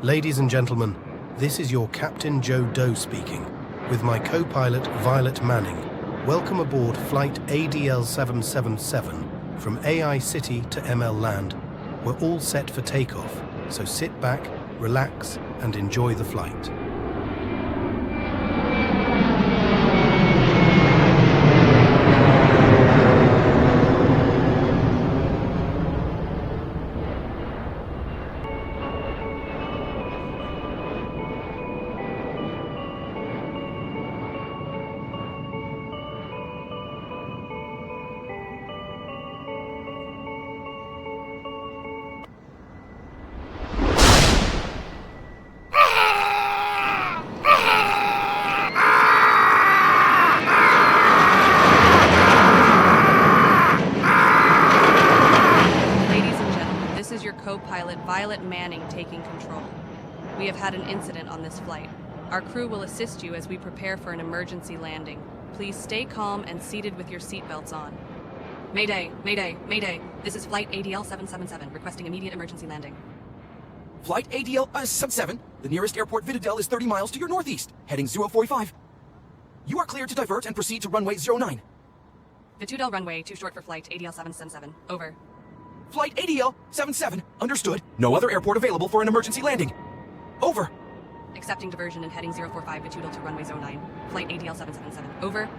Ladies and gentlemen, this is your Captain Joe Doe speaking, with my co-pilot Violet Manning. Welcome aboard Flight ADL 777 from AI City to ML Land. We're all set for takeoff, so sit back, relax, and enjoy the flight. Co-pilot Violet Manning taking control. We have had an incident on this flight. Our crew will assist you as we prepare for an emergency landing. Please stay calm and seated with your seatbelts on. Mayday, mayday, mayday. This is Flight ADL 777 requesting immediate emergency landing. Flight ADL 77, the nearest airport Vidadel is 30 miles to your northeast, heading 045. You are cleared to divert and proceed to runway 09. Vidadel runway, too short for Flight ADL 777. Over. Flight ADL 77, understood. No other airport available for an emergency landing. Over. Accepting diversion and heading 045 Vidadel to runway 09. Flight ADL 777. Over.